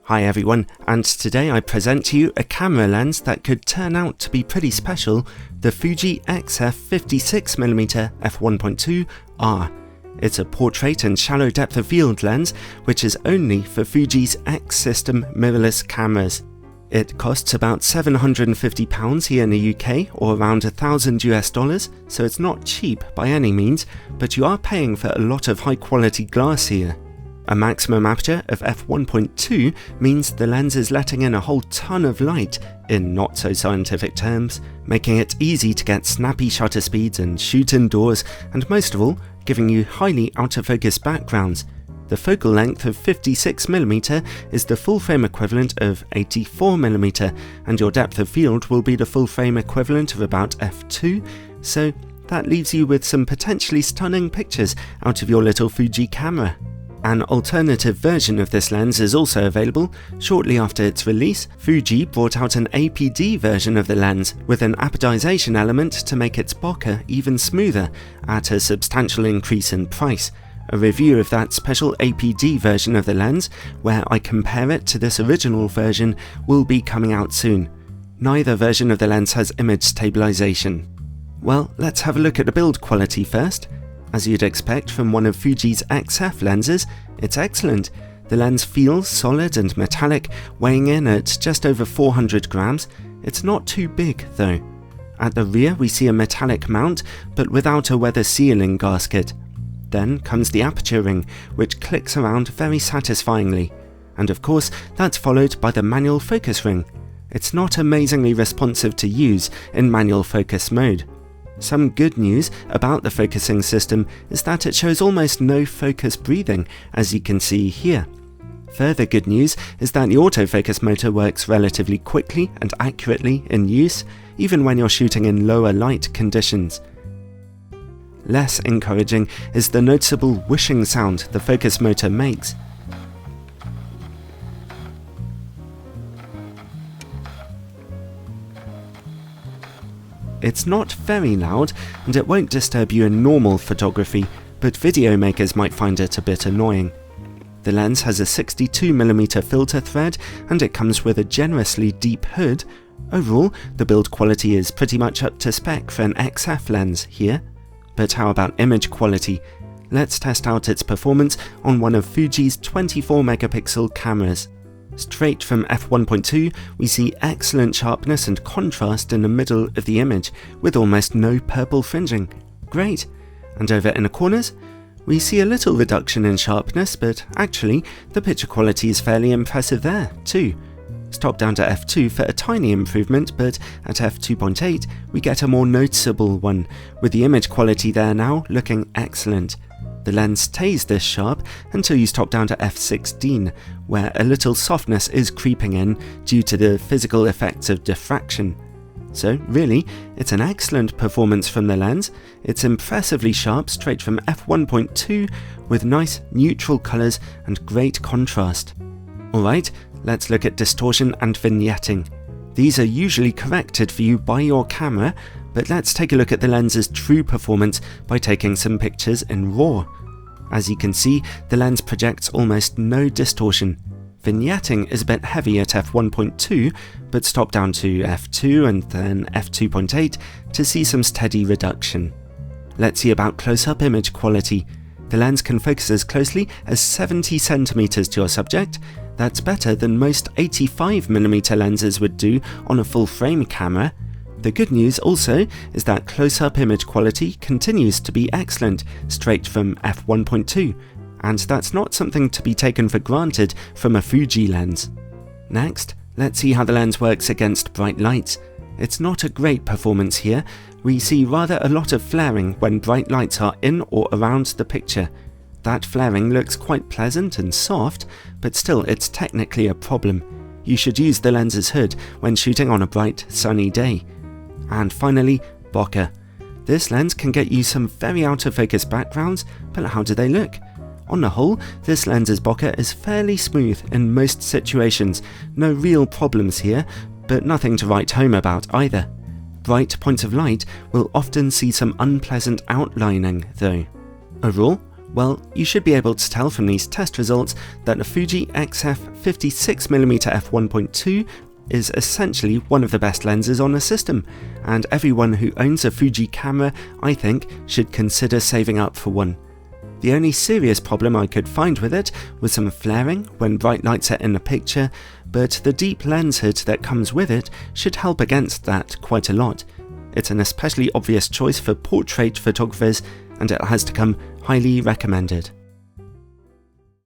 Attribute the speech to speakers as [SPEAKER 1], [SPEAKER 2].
[SPEAKER 1] Hi everyone, and today I present to you a camera lens that could turn out to be pretty special, the Fuji XF 56mm f1.2R. It's a portrait and shallow depth of field lens, which is only for Fuji's X system mirrorless cameras. It costs about £750 here in the UK, or around $1,000 US, so it's not cheap by any means, but you are paying for a lot of high quality glass here. A maximum aperture of f1.2 means the lens is letting in a whole ton of light, in not so scientific terms, making it easy to get snappy shutter speeds and shoot indoors, and most of all, giving you highly out of focus backgrounds. The focal length of 56mm is the full frame equivalent of 84mm, and your depth of field will be the full frame equivalent of about f2, so that leaves you with some potentially stunning pictures out of your little Fuji camera. An alternative version of this lens is also available. Shortly after its release, Fuji brought out an APD version of the lens with an apodization element to make its bokeh even smoother at a substantial increase in price. A review of that special APD version of the lens, where I compare it to this original version, will be coming out soon. Neither version of the lens has image stabilization. Well, let's have a look at the build quality first. As you'd expect from one of Fuji's XF lenses, it's excellent. The lens feels solid and metallic, weighing in at just over 400 grams. It's not too big though. At the rear we see a metallic mount, but without a weather sealing gasket. Then comes the aperture ring, which clicks around very satisfyingly. And of course, that's followed by the manual focus ring. It's not amazingly responsive to use in manual focus mode. Some good news about the focusing system is that it shows almost no focus breathing, as you can see here. Further good news is that the autofocus motor works relatively quickly and accurately in use, even when you're shooting in lower light conditions. Less encouraging is the noticeable whooshing sound the focus motor makes. It's not very loud, and it won't disturb you in normal photography, but video makers might find it a bit annoying. The lens has a 62mm filter thread, and it comes with a generously deep hood. Overall, the build quality is pretty much up to spec for an XF lens here. But how about image quality? Let's test out its performance on one of Fuji's 24-megapixel cameras. Straight from f1.2, we see excellent sharpness and contrast in the middle of the image, with almost no purple fringing. Great! And over in the corners, we see a little reduction in sharpness, but actually, the picture quality is fairly impressive there, too. Stop down to f2 for a tiny improvement, but at f2.8, we get a more noticeable one, with the image quality there now looking excellent. The lens stays this sharp until you stop down to f16, where a little softness is creeping in due to the physical effects of diffraction. So really, it's an excellent performance from the lens. It's impressively sharp straight from f1.2 with nice neutral colours and great contrast. Alright, let's look at distortion and vignetting. These are usually corrected for you by your camera, but let's take a look at the lens's true performance by taking some pictures in RAW. As you can see, the lens projects almost no distortion. Vignetting is a bit heavy at f1.2, but stop down to f2 and then f2.8 to see some steady reduction. Let's see about close-up image quality. The lens can focus as closely as 70 cm to your subject. That's better than most 85mm lenses would do on a full-frame camera. The good news also is that close-up image quality continues to be excellent straight from f1.2, and that's not something to be taken for granted from a Fuji lens. Next, let's see how the lens works against bright lights. It's not a great performance here. We see rather a lot of flaring when bright lights are in or around the picture. That flaring looks quite pleasant and soft, but still it's technically a problem. You should use the lens's hood when shooting on a bright, sunny day. And finally, bokeh. This lens can get you some very out of focus backgrounds, but how do they look? On the whole, this lens's bokeh is fairly smooth in most situations. No real problems here, but nothing to write home about either. Bright points of light will often see some unpleasant outlining though. Overall, Well, you should be able to tell from these test results that the Fuji XF 56mm f1.2 is essentially one of the best lenses on the system, and everyone who owns a Fuji camera, I think, should consider saving up for one. The only serious problem I could find with it was some flaring when bright lights are in the picture, but the deep lens hood that comes with it should help against that quite a lot. It's an especially obvious choice for portrait photographers, and it has to come highly recommended.